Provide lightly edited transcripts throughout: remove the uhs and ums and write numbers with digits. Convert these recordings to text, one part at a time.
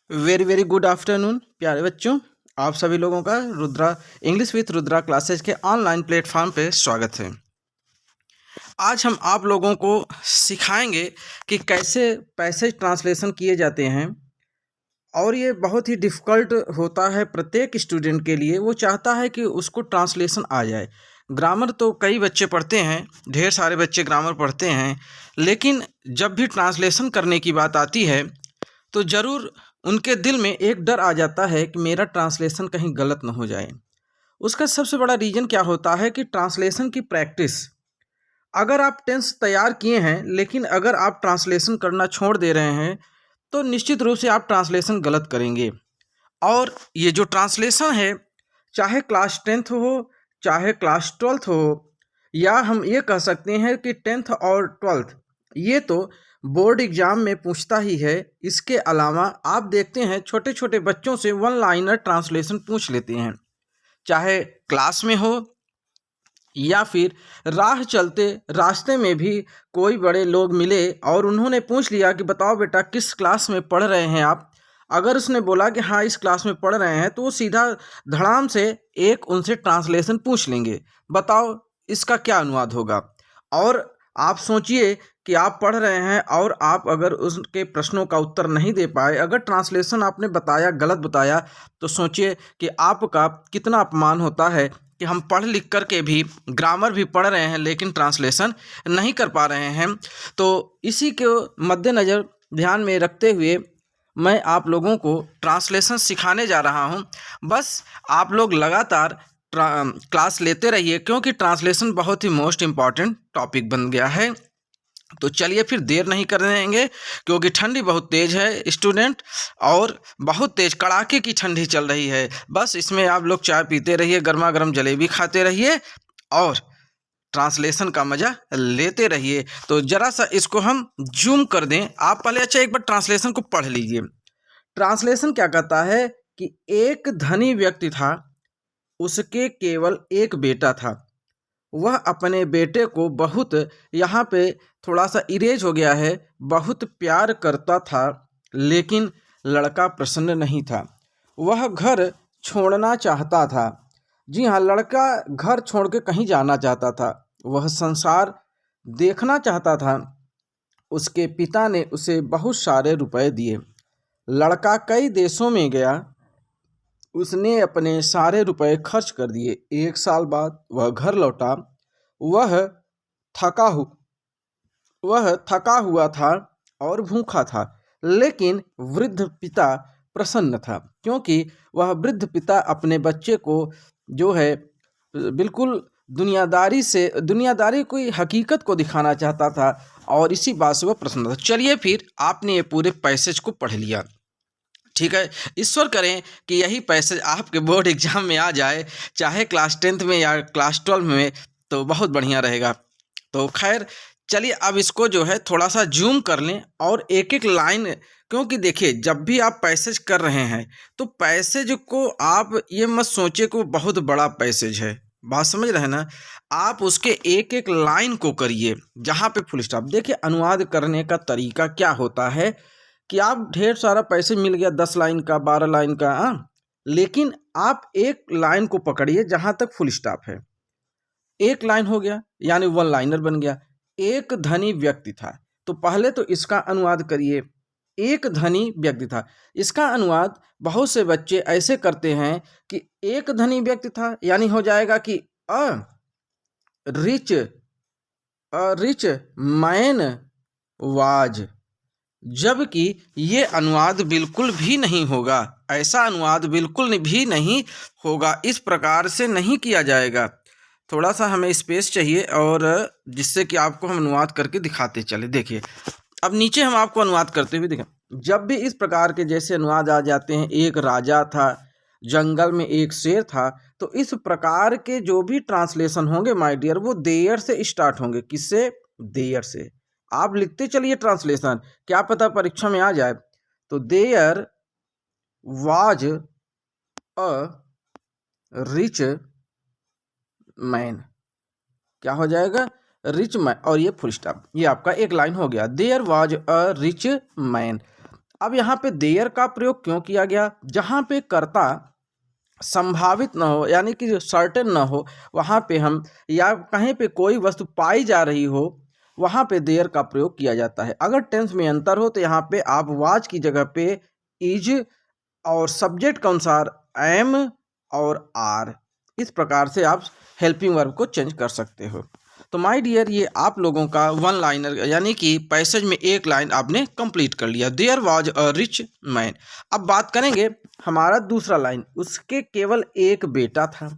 Very very good afternoon प्यारे बच्चों। आप सभी लोगों का Rudra English with Rudra classes के ऑनलाइन प्लेटफॉर्म पे स्वागत है। आज हम आप लोगों को सिखाएंगे कि कैसे पैसेज ट्रांसलेशन किए जाते हैं, और ये बहुत ही डिफ़िकल्ट होता है प्रत्येक स्टूडेंट के लिए। वो चाहता है कि उसको ट्रांसलेशन आ जाए। ग्रामर तो कई बच्चे पढ़ते हैं, ढेर सारे बच्चे ग्रामर पढ़ते हैं, लेकिन जब भी ट्रांसलेशन करने की बात आती है तो ज़रूर उनके दिल में एक डर आ जाता है कि मेरा ट्रांसलेशन कहीं गलत ना हो जाए। उसका सबसे बड़ा रीज़न क्या होता है कि ट्रांसलेशन की प्रैक्टिस। अगर आप टेंस तैयार किए हैं लेकिन अगर आप ट्रांसलेशन करना छोड़ दे रहे हैं तो निश्चित रूप से आप ट्रांसलेशन गलत करेंगे। और ये जो ट्रांसलेशन है, चाहे क्लास 10th हो, चाहे क्लास 12th हो, या हम ये कह सकते हैं कि 10th और 12th, ये तो बोर्ड एग्ज़ाम में पूछता ही है। इसके अलावा आप देखते हैं छोटे छोटे बच्चों से वन लाइनर ट्रांसलेशन पूछ लेते हैं, चाहे क्लास में हो या फिर राह चलते रास्ते में भी कोई बड़े लोग मिले और उन्होंने पूछ लिया कि बताओ बेटा किस क्लास में पढ़ रहे हैं आप। अगर उसने बोला कि हाँ इस क्लास में पढ़ रहे हैं तो वो सीधा धड़ाम से एक उनसे ट्रांसलेशन पूछ लेंगे, बताओ इसका क्या अनुवाद होगा। और आप सोचिए कि आप पढ़ रहे हैं और आप अगर उसके प्रश्नों का उत्तर नहीं दे पाए, अगर ट्रांसलेशन आपने बताया गलत बताया, तो सोचिए कि आपका कितना अपमान होता है कि हम पढ़ लिख कर के भी ग्रामर भी पढ़ रहे हैं लेकिन ट्रांसलेशन नहीं कर पा रहे हैं। तो इसी को मद्देनज़र ध्यान में रखते हुए मैं आप लोगों को ट्रांसलेशन सिखाने जा रहा हूं। बस आप लोग लगातार क्लास लेते रहिए, क्योंकि ट्रांसलेशन बहुत ही मोस्ट इम्पॉर्टेंट टॉपिक बन गया है। तो चलिए फिर देर नहीं कर देंगे, क्योंकि ठंडी बहुत तेज़ है स्टूडेंट, और बहुत तेज़ कड़ाके की ठंडी चल रही है। बस इसमें आप लोग चाय पीते रहिए, गर्मा गर्म जलेबी खाते रहिए और ट्रांसलेशन का मज़ा लेते रहिए। तो ज़रा सा इसको हम जूम कर दें। आप पहले अच्छा एक बार ट्रांसलेशन को पढ़ लीजिए। ट्रांसलेशन क्या कहता है कि एक धनी व्यक्ति था, उसके केवल एक बेटा था। वह अपने बेटे को बहुत, यहाँ पे थोड़ा सा इरेज हो गया है, बहुत प्यार करता था, लेकिन लड़का प्रसन्न नहीं था। वह घर छोड़ना चाहता था। जी हाँ, लड़का घर छोड़ के कहीं जाना चाहता था। वह संसार देखना चाहता था। उसके पिता ने उसे बहुत सारे रुपए दिए। लड़का कई देशों में गया। उसने अपने सारे रुपए खर्च कर दिए। 1 साल बाद वह घर लौटा। वह थका हु वह थका हुआ था और भूखा था, लेकिन वृद्ध पिता प्रसन्न था, क्योंकि वह वृद्ध पिता अपने बच्चे को जो है बिल्कुल दुनियादारी कोई हकीकत को दिखाना चाहता था, और इसी बात से वह प्रसन्न था। चलिए फिर आपने ये पूरे पैसेज को पढ़ लिया, ठीक है। ईश्वर करें कि यही पैसेज आपके बोर्ड एग्जाम में आ जाए, चाहे क्लास 10th में या क्लास 12 में, तो बहुत बढ़िया रहेगा। तो खैर चलिए अब इसको जो है थोड़ा सा जूम कर लें और एक एक लाइन, क्योंकि देखिए जब भी आप पैसेज कर रहे हैं तो पैसेज को आप ये मत सोचिए कि वो बहुत बड़ा पैसेज है, बात समझ रहे हैं ना। आप उसके एक एक लाइन को करिए, जहाँ पे फुल स्टॉप। देखिए अनुवाद करने का तरीका क्या होता है कि आप ढेर सारा पैसे मिल गया, 10 लाइन का, 12 लाइन का, लेकिन आप एक लाइन को पकड़िए जहाँ तक फुल स्टॉप है। एक लाइन हो गया यानी वन लाइनर बन गया। एक धनी व्यक्ति था, तो पहले तो इसका अनुवाद करिए। एक धनी व्यक्ति था, इसका अनुवाद बहुत से बच्चे ऐसे करते हैं कि एक धनी व्यक्ति था यानी हो जाएगा कि a rich rich man was, जबकि ये अनुवाद बिल्कुल भी नहीं होगा। ऐसा अनुवाद बिल्कुल भी नहीं होगा, इस प्रकार से नहीं किया जाएगा। थोड़ा सा हमें स्पेस चाहिए, और जिससे कि आपको हम अनुवाद करके दिखाते चले। देखिए अब नीचे हम आपको अनुवाद करते हुए देखें। जब भी इस प्रकार के जैसे अनुवाद आ जाते हैं, एक राजा था, जंगल में एक शेर था, तो इस प्रकार के जो भी ट्रांसलेशन होंगे माय डियर, वो देयर से स्टार्ट होंगे। किससे? देयर से। आप लिखते चलिए ट्रांसलेशन, क्या पता परीक्षा में आ जाए। तो there was a rich man, क्या हो जाएगा? रिच मैन, और ये फुल स्टॉप, ये आपका एक लाइन हो गया। There was a rich man. अब यहाँ पे देयर का प्रयोग क्यों किया गया? जहाँ पे कर्ता संभावित न हो, यानी कि जो सर्टेन न हो, वहाँ पे हम, या कहीं पे कोई वस्तु पाई जा रही हो, वहाँ पे देयर का प्रयोग किया जाता है। अगर टेंस में अंतर हो तो यहाँ पे आप वाज की जगह पे इज और सब्जेक्ट के अनुसार एम और आर, इस प्रकार से आप हेल्पिंग वर्ब को चेंज कर सकते हो। तो माय डियर, ये आप लोगों का वन लाइनर यानी कि पैसेज में एक लाइन आपने कंप्लीट कर लिया। There was a rich man. अब बात करेंगे हमारा दूसरा लाइन, उसके केवल एक बेटा था।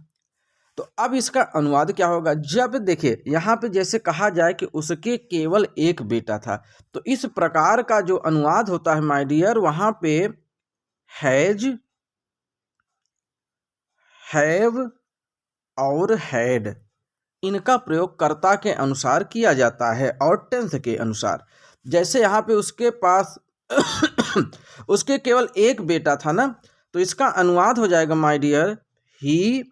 तो अब इसका अनुवाद क्या होगा? जब देखिए यहाँ पे जैसे कहा जाए कि उसके केवल एक बेटा था, तो इस प्रकार का जो अनुवाद होता है माय डियर, वहाँ पे हैज, हैव और हैड, इनका प्रयोग कर्ता के अनुसार किया जाता है और टेंस के अनुसार। जैसे यहाँ पे उसके पास उसके केवल एक बेटा था ना, तो इसका अनुवाद हो जाएगा माय डियर ही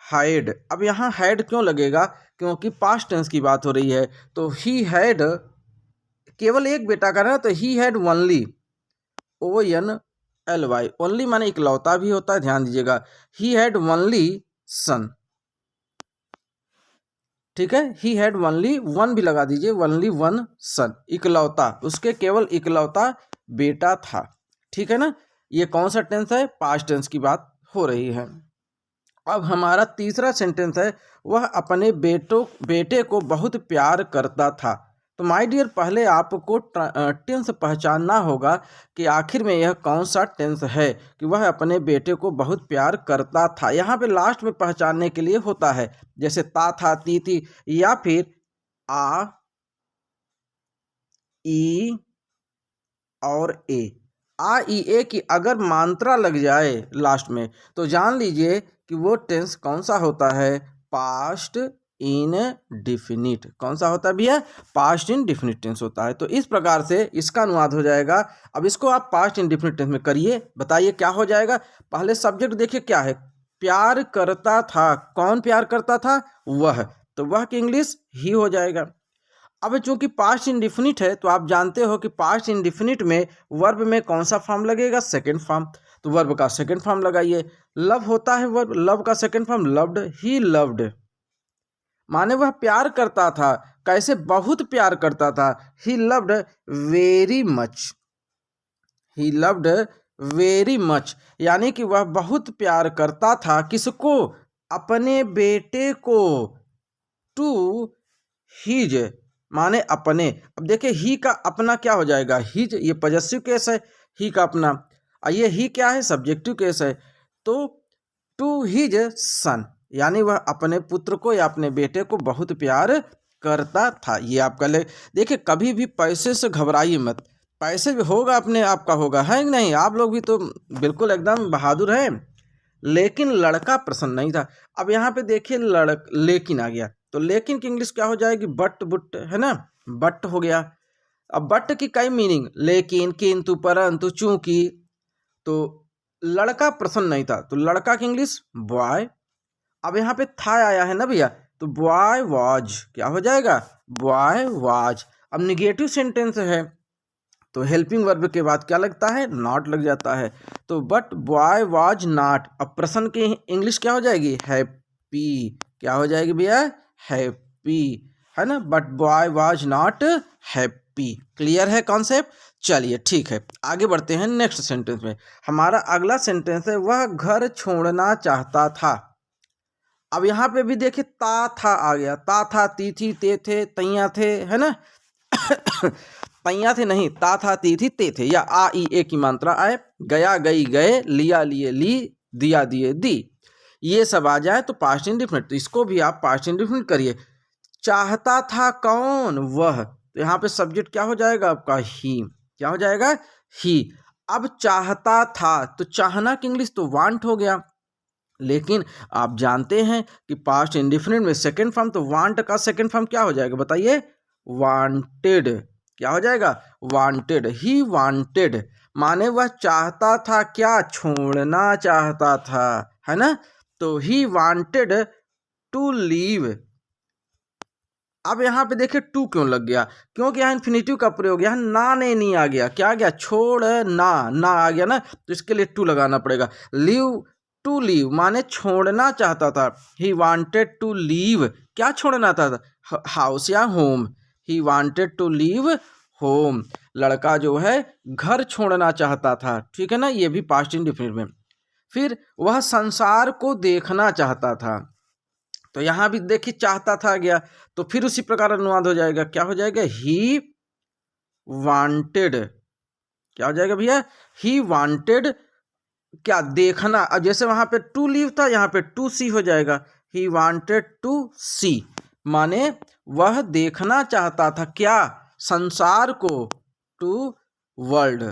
हैड। अब यहाँ हैड क्यों लगेगा? क्योंकि पास्ट टेंस की बात हो रही है। तो ही हैड केवल एक बेटा का ना, तो he had only, ONLY, only माने इकलौता भी होता है, ध्यान दीजिएगा। ही हैड ओनली सन, ठीक है, ही हैड ओनली वन भी लगा दीजिए, ओनली वन सन, इकलौता, उसके केवल इकलौता बेटा था। ठीक है ना? ये कौन सा टेंस है? पास्ट टेंस की बात हो रही है। अब हमारा तीसरा सेंटेंस है, वह अपने बेटे को बहुत प्यार करता था। तो माय डियर, पहले आपको टेंस पहचानना होगा कि आखिर में यह कौन सा टेंस है कि वह अपने बेटे को बहुत प्यार करता था। यहाँ पे लास्ट में पहचानने के लिए होता है, जैसे ता था, ती थी, या फिर आ, ई और ए। आ, ई, ए की अगर मात्रा लग जाए लास्ट में, तो जान लीजिए कि वो टेंस कौन सा होता है? Past indefinite. कौन सा होता है भैया? पास्ट इनडिफिनिट टेंस होता है। तो इस प्रकार से इसका अनुवाद हो जाएगा। अब इसको आप पास्ट इनडिफिनिट टेंस में करिए, बताइए क्या हो जाएगा। पहले सब्जेक्ट देखिए क्या है, प्यार करता था। कौन प्यार करता था? वह। तो वह की इंग्लिश ही हो जाएगा। अब चूंकि पास्ट इंडिफिनिट है, तो आप जानते हो कि पास्ट इंडिफिनिट में वर्ब में कौन सा फॉर्म लगेगा? Second form. तो वर्ब का सेकंड फॉर्म लगाइए। लव होता है वर्ब, लव का second form loved, he loved, माने वह प्यार करता था। कैसे? बहुत प्यार करता था। He loved very much, he loved very much, यानी कि वह बहुत प्यार करता था। किसको? अपने बेटे को। टू हिज माने अपने। अब देखिए ही का अपना क्या हो जाएगा? हिज, ये पॉजेसिव केस है, ही का अपना। और ये ही क्या है? सब्जेक्टिव केस है। तो टू हिज सन, यानी वह अपने पुत्र को या अपने बेटे को बहुत प्यार करता था। ये आपका ले देखिए, कभी भी पैसे से घबराइए मत। पैसे भी होगा, अपने आप का होगा, है कि नहीं? आप लोग भी तो बिल्कुल एकदम बहादुर हैं। लेकिन लड़का प्रसन्न नहीं था। अब यहाँ पे देखिए लेकिन आ गया, तो लेकिन की इंग्लिश क्या हो जाएगी? बट, बुट, है ना? बट हो गया। अब बट की कई मीनिंग, लेकिन, किंतु, परंतु, चूंकि। तो लड़का प्रसन्न नहीं था, तो लड़का की इंग्लिश बॉय। अब यहाँ पे था आया है ना भैया, तो बॉय वाज क्या हो जाएगा? Boy was. अब निगेटिव सेंटेंस है, तो हेल्पिंग वर्ब के बाद क्या लगता है? नॉट लग जाता है। तो बट बॉय वाज नॉट। अब प्रश्न की इंग्लिश क्या हो जाएगी? हैप्पी। क्या हो जाएगी भैया? हैप्पी, है ना? But boy was not happy. Clear है कॉन्सेप्ट? चलिए ठीक है, आगे बढ़ते हैं नेक्स्ट सेंटेंस में। हमारा अगला सेंटेंस है, वह घर छोड़ना चाहता था। अब यहाँ पे भी देखिए ता था आ गया, ता था, ती थी, ते थे, तैया थे, है ना? तैया थे नहीं, ता था, ती थी, ते थे, या आ, ई, ए की मात्रा आए, गया, गई, गए, लिया, लिए, ली, दिया, दिए, दी, ये सब आ जाए तो पास्ट इंडिफिनिट। तो इसको भी आप पास्ट इंडिफिनिट करिए। चाहता था कौन? वह। तो यहाँ पे सब्जेक्ट क्या हो जाएगा आपका? ही। क्या हो जाएगा? ही। अब चाहता था, तो चाहना की इंग्लिश तो वांट हो गया। लेकिन आप जानते हैं कि पास्ट इंडिफिनिट में सेकंड फॉर्म, तो वांट का सेकंड फॉर्म क्या हो जाएगा? बताइए। वांटेड। क्या हो जाएगा? वांटेड। ही वांटेड, माने वह चाहता था क्या? छोड़ना चाहता था, है ना? तो ही वांटेड टू लीव, अब यहाँ पे देखिए टू क्यों लग गया, क्योंकि यहाँ इन्फिनेटिव का प्रयोग, यहाँ ना ने नहीं आ गया, क्या आ गया, छोड़ ना आ गया ना, तो इसके लिए टू लगाना पड़ेगा। लीव, टू लीव माने छोड़ना चाहता था। ही वांटेड टू लीव, क्या छोड़ना था, हाउस या home. He wanted to leave home, लड़का जो है घर छोड़ना चाहता था, ठीक है ना, ये भी पास्ट इंडेफिनिट में। फिर वह संसार को देखना चाहता था, तो यहाँ भी देखिए चाहता था गया, तो फिर उसी प्रकार अनुवाद हो जाएगा, क्या हो जाएगा, ही वांटेड, क्या हो जाएगा भैया, ही वांटेड क्या, देखना। अब जैसे वहां पे टू लीव था, यहाँ पे टू सी हो जाएगा, ही वांटेड टू सी, माने वह देखना चाहता था क्या, संसार को, टू वर्ल्ड,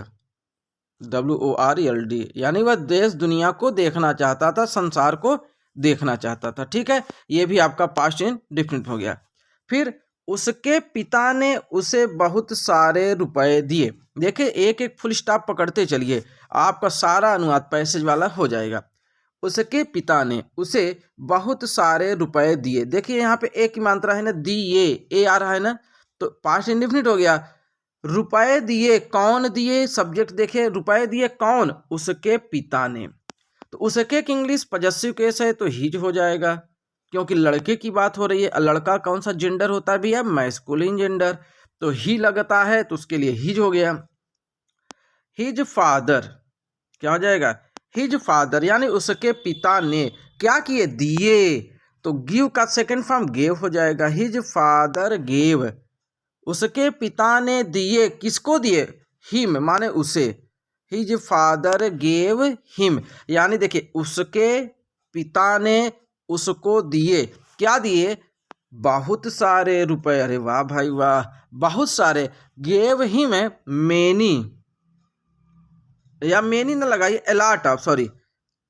WORLD, यानी वह देश दुनिया को देखना चाहता था, संसार को देखना चाहता था, ठीक है, ये भी आपका पास्ट इंडेफिनिट हो गया। फिर उसके पिता ने उसे बहुत सारे रुपए दिए, देखिए एक एक फुल स्टॉप पकड़ते चलिए, आपका सारा अनुवाद पैसेज वाला हो जाएगा। उसके पिता ने उसे बहुत सारे रुपए दिए, देखिए यहाँ पे एक ही मात्रा है ना, दिए, ए आ रहा है ना, तो पास्ट इंडेफिनिट हो गया। रुपए दिए, कौन दिए, सब्जेक्ट देखिए, रुपए दिए कौन, उसके पिता ने, तो उसके की इंग्लिश पजेसिव केस है तो हिज हो जाएगा, क्योंकि लड़के की बात हो रही है। लड़का कौन सा जेंडर होता है भैया, मैस्कुलिन जेंडर, तो ही लगता है तो उसके लिए हिज हो गया। हिज फादर, क्या हो जाएगा, हिज फादर, यानी उसके पिता ने क्या किए, दिए, तो गिव का सेकंड फॉर्म गेव हो जाएगा, हिज फादर गेव, उसके पिता ने दिए, किसको दिए, हिम माने उसे, हिज फादर गेव हिम, यानी देखिए उसके पिता ने उसको दिए, क्या दिए, बहुत सारे रुपए, अरे वाह भाई वाह, बहुत सारे, गेव हिम मेनी, या मेनी ना लगाइए, अलॉट ऑफ, सॉरी,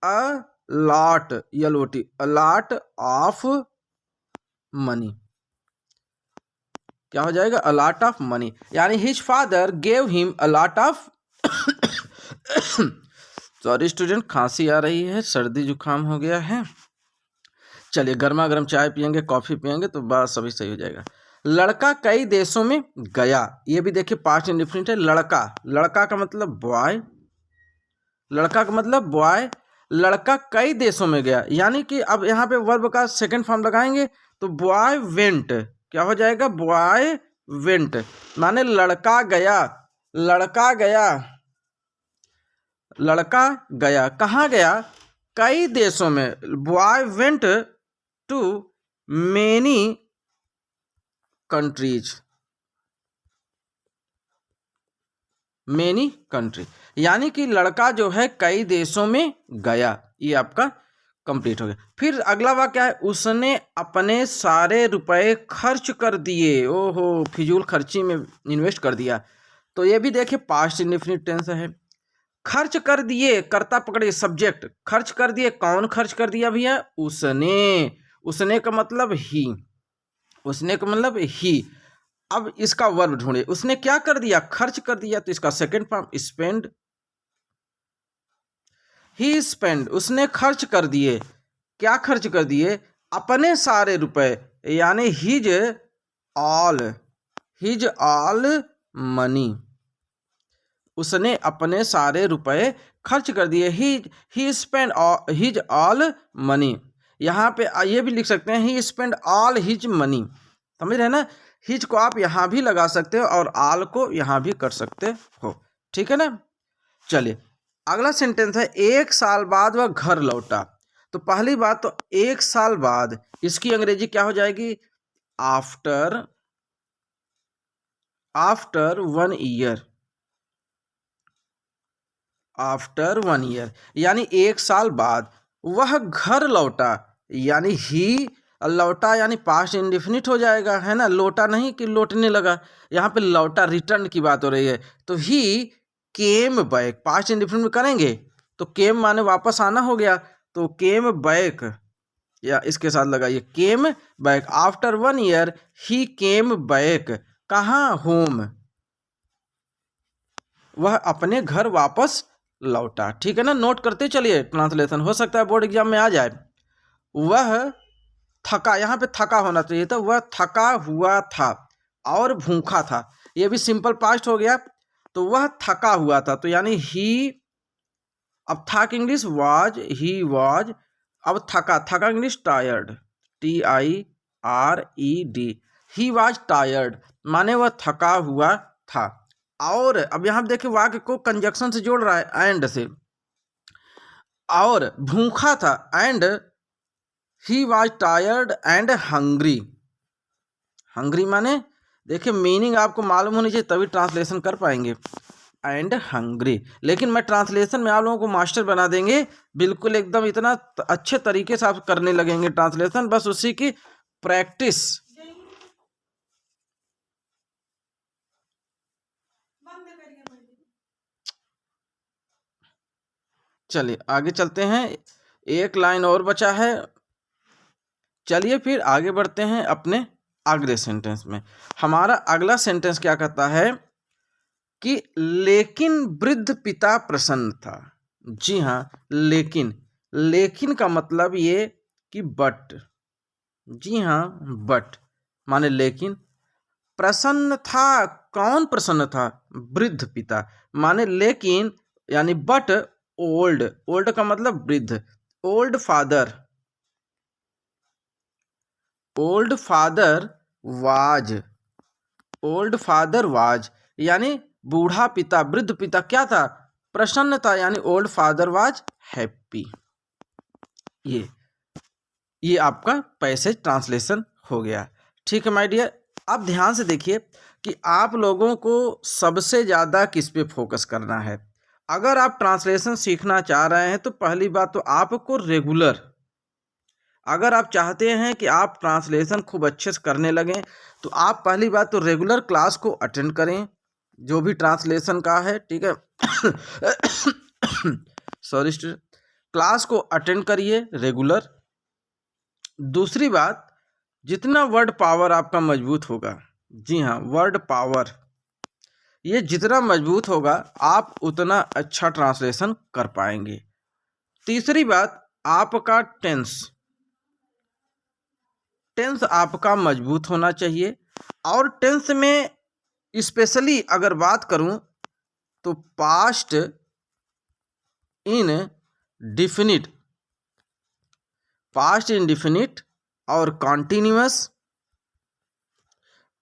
अलॉट, यलोटी, अलॉट ऑफ मनी, क्या हो जाएगा, अलॉट ऑफ मनी, यानी his father gave him a lot of, sorry student, खांसी आ रही है, सर्दी जुकाम हो गया है, चलिए गर्मा गर्म चाय पियेंगे, कॉफी पियेंगे तो बात सभी सही हो जाएगा। लड़का कई देशों में गया, ये भी देखिए पास्ट इंडेफिनिट है, लड़का, लड़का का मतलब बॉय, लड़का का मतलब बॉय, लड़का कई देशों में गया, यानी कि अब यहाँ पे वर्ब का सेकंड फॉर्म लगाएंगे तो बॉय वेंट, क्या हो जाएगा, बॉय वेंट, माने लड़का गया, लड़का गया, लड़का गया, कहाँ गया, कई देशों में, boy went to many countries, many country, यानी कि लड़का जो है कई देशों में गया, ये आपका कंप्लीट हो गया। फिर अगला वाक्य क्या है, उसने अपने सारे रुपए खर्च कर दिए, ओहो फिजूल खर्ची में इन्वेस्ट कर दिया, तो ये भी देखिए पास्ट इंडेफिनिट टेंस है। खर्च कर दिए, कर्ता पकड़िए सब्जेक्ट, खर्च कर दिए, कौन खर्च कर दिया भैया, उसने, उसने का मतलब ही, उसने का मतलब ही। अब इसका वर्ब ढूंढे, उसने क्या कर दिया, खर्च कर दिया, तो इसका सेकंड फॉर्म स्पेंड, ही स्पेंड, उसने खर्च कर दिए, क्या खर्च कर दिए, अपने सारे रुपए, यानी his all, his all money, उसने अपने सारे रुपए खर्च कर दिए, ही स्पेंड हिज ऑल मनी, यहाँ पे ये भी लिख सकते हैं, ही स्पेंड ऑल हिज मनी, समझ रहे हैं ना, हिज को आप यहाँ भी लगा सकते हो और ऑल को यहाँ भी कर सकते हो, ठीक है ना। चलिए अगला सेंटेंस है, एक साल बाद वह घर लौटा, तो पहली बात तो एक साल बाद, इसकी अंग्रेजी क्या हो जाएगी, after, after 1 year, after 1 year, यानी एक साल बाद वह घर लौटा, यानी ही, लौटा यानी पास्ट इंडेफिनिट हो जाएगा, है ना, लौटा नहीं कि लौटने लगा, यहाँ पे लौटा रिटर्न की बात हो रही है, तो ही केम बैक, पास्ट इंडेफिनिट में करेंगे तो केम माने वापस आना हो गया, तो केम बैक, या इसके साथ लगाइए केम बैक, आफ्टर 1 ईयर ही केम बैक, कहाँ, होम, वह अपने घर वापस लौटा, ठीक है ना, नोट करते चलिए, ट्रांसलेशन हो सकता है बोर्ड एग्जाम में आ जाए। वह थका, यहाँ पे थका होना चाहिए था, वह थका हुआ था और भूखा था, ये भी सिंपल पास्ट हो गया। तो वह थका हुआ था, तो यानी ही, अब था की इंग्लिश वाज, ही वाज, अब थका, थका English tired, TIRED, he was tired, माने वह थका हुआ था। और अब यहाँ देखिए वाक्य को कंजक्शन से जोड़ रहा है, एंड से, और भूखा था, and he was tired and hungry, hungry माने देखिए मीनिंग आपको मालूम होनी चाहिए तभी ट्रांसलेशन कर पाएंगे, एंड हंग्री। लेकिन मैं ट्रांसलेशन में आप लोगों को मास्टर बना देंगे, बिल्कुल एकदम इतना अच्छे तरीके से आप करने लगेंगे ट्रांसलेशन, बस उसी की प्रैक्टिस। चलिए आगे चलते हैं, एक लाइन और बचा है। चलिए फिर आगे बढ़ते हैं अपने अगले सेंटेंस में। हमारा अगला सेंटेंस क्या कहता है कि लेकिन वृद्ध पिता प्रसन्न था। जी हाँ, लेकिन, लेकिन का मतलब ये कि बट, जी हाँ बट माने लेकिन, प्रसन्न था, कौन प्रसन्न था, वृद्ध पिता, माने लेकिन यानी बट ओल्ड, ओल्ड का मतलब वृद्ध, old father, old father was, old father was यानी बूढ़ा पिता, वृद्ध पिता क्या था, प्रसन्न था, यानी ओल्ड फादर वाज हैप्पी। ये आपका पैसेज ट्रांसलेशन हो गया। ठीक है माय डियर, अब ध्यान से देखिए कि आप लोगों को सबसे ज़्यादा किस पे फोकस करना है। अगर आप ट्रांसलेशन सीखना चाह रहे हैं तो पहली बात तो आपको रेगुलर, अगर आप चाहते हैं कि आप ट्रांसलेशन खूब अच्छे से करने लगें तो आप पहली बात तो रेगुलर क्लास को अटेंड करें, जो भी ट्रांसलेशन का है, ठीक है सॉरी स्टूडेंट, क्लास को अटेंड करिए रेगुलर। दूसरी बात, जितना वर्ड पावर आपका मजबूत होगा, जी हाँ वर्ड पावर, ये जितना मजबूत होगा आप उतना अच्छा ट्रांसलेशन कर पाएंगे। तीसरी बात, आपका टेंस, टेंस आपका मजबूत होना चाहिए। और टेंस में स्पेशली अगर बात करूं तो पास्ट इंडेफिनिट, पास्ट इंडेफिनिट और कॉन्टिन्यूअस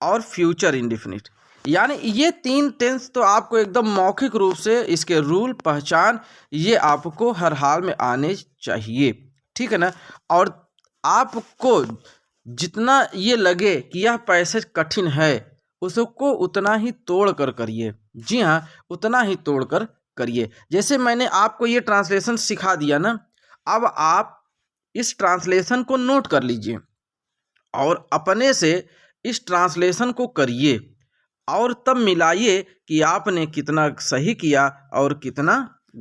और फ्यूचर इंडेफिनिट, यानी ये तीन टेंस तो आपको एकदम मौखिक रूप से इसके रूल पहचान ये आपको हर हाल में आने चाहिए, ठीक है ना। और आपको जितना ये लगे कि यह पैसेज कठिन है उसको उतना ही तोड़ कर करिए, जी हाँ उतना ही तोड़ कर करिए। जैसे मैंने आपको ये ट्रांसलेशन सिखा दिया ना, अब आप इस ट्रांसलेशन को नोट कर लीजिए और अपने से इस ट्रांसलेशन को करिए और तब मिलाइए कि आपने कितना सही किया और कितना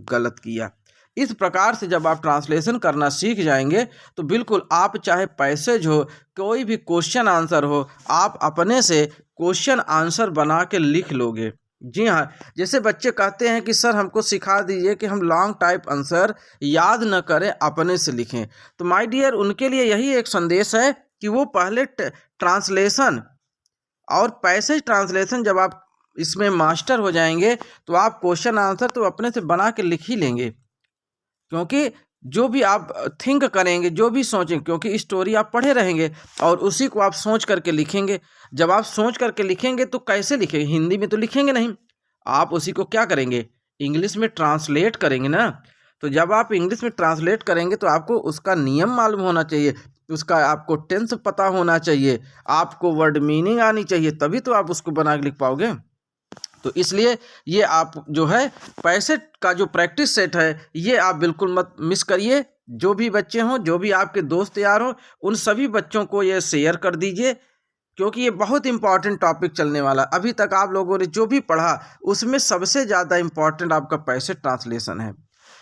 गलत किया। इस प्रकार से जब आप ट्रांसलेशन करना सीख जाएंगे तो बिल्कुल आप चाहे पैसेज हो, कोई भी क्वेश्चन आंसर हो, आप अपने से क्वेश्चन आंसर बना के लिख लोगे। जी हाँ, जैसे बच्चे कहते हैं कि सर हमको सिखा दीजिए कि हम लॉन्ग टाइप आंसर याद न करें, अपने से लिखें, तो माय डियर उनके लिए यही एक संदेश है कि वो पहले ट्रांसलेशन और पैसेज ट्रांसलेशन जब आप इसमें मास्टर हो जाएंगे तो आप क्वेश्चन आंसर तो अपने से बना के लिख ही लेंगे, क्योंकि जो भी आप थिंक करेंगे, जो भी सोचेंगे, क्योंकि स्टोरी आप पढ़े रहेंगे और उसी को आप सोच करके लिखेंगे। जब आप सोच करके लिखेंगे तो कैसे लिखेंगे, हिंदी में तो लिखेंगे नहीं, आप उसी को क्या करेंगे, इंग्लिश में ट्रांसलेट करेंगे ना। तो जब आप इंग्लिश में ट्रांसलेट करेंगे तो आपको उसका नियम मालूम होना चाहिए, उसका आपको टेंस पता होना चाहिए, आपको वर्ड मीनिंग आनी चाहिए, तभी तो आप उसको बना के लिख पाओगे। तो इसलिए ये आप जो है पैसेज का जो प्रैक्टिस सेट है ये आप बिल्कुल मत मिस करिए। जो भी बच्चे हों, जो भी आपके दोस्त यार हों, उन सभी बच्चों को ये शेयर कर दीजिए, क्योंकि ये बहुत इंपॉर्टेंट टॉपिक चलने वाला। अभी तक आप लोगों ने जो भी पढ़ा उसमें सबसे ज़्यादा इंपॉर्टेंट आपका पैसेज ट्रांसलेशन है।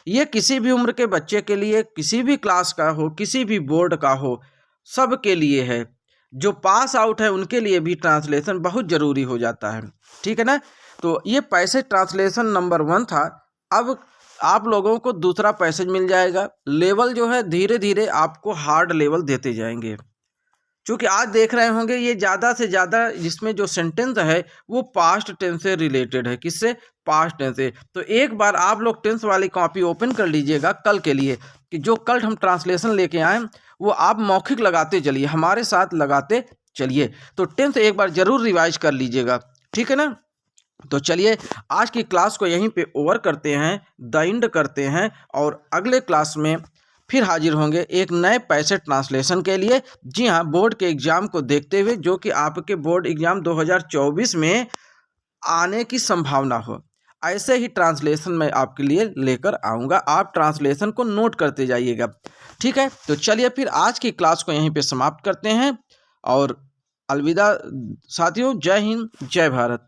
ये किसी भी उम्र के बच्चे के लिए, किसी भी क्लास का हो, किसी भी बोर्ड का हो, सब के लिए है। जो पास आउट है उनके लिए भी ट्रांसलेशन बहुत ज़रूरी हो जाता है, ठीक है ना। तो ये पैसेज ट्रांसलेशन नंबर 1 था। अब आप लोगों को दूसरा पैसेज मिल जाएगा। लेवल जो है धीरे धीरे आपको हार्ड लेवल देते जाएंगे। चूँकि आज देख रहे होंगे ये ज़्यादा से ज़्यादा जिसमें जो सेंटेंस है वो पास्ट टेंस से रिलेटेड है। किससे? पास्ट टेंस से। तो एक बार आप लोग टेंस वाली कॉपी ओपन कर लीजिएगा कल के लिए, कि जो कल हम ट्रांसलेशन लेके आए वो आप मौखिक लगाते चलिए, हमारे साथ लगाते चलिए। तो टेंस एक बार ज़रूर रिवाइज कर लीजिएगा, ठीक है ना। तो चलिए आज की क्लास को यहीं पे ओवर करते हैं, द एंड करते हैं, और अगले क्लास में फिर हाजिर होंगे एक नए पैसेज ट्रांसलेशन के लिए। जी हाँ, बोर्ड के एग्ज़ाम को देखते हुए, जो कि आपके बोर्ड एग्ज़ाम 2024 में आने की संभावना हो, ऐसे ही ट्रांसलेशन मैं आपके लिए लेकर आऊँगा। आप ट्रांसलेशन को नोट करते जाइएगा, ठीक है। तो चलिए फिर आज की क्लास को यहीं पे समाप्त करते हैं और अलविदा साथियों। जय हिंद, जय भारत।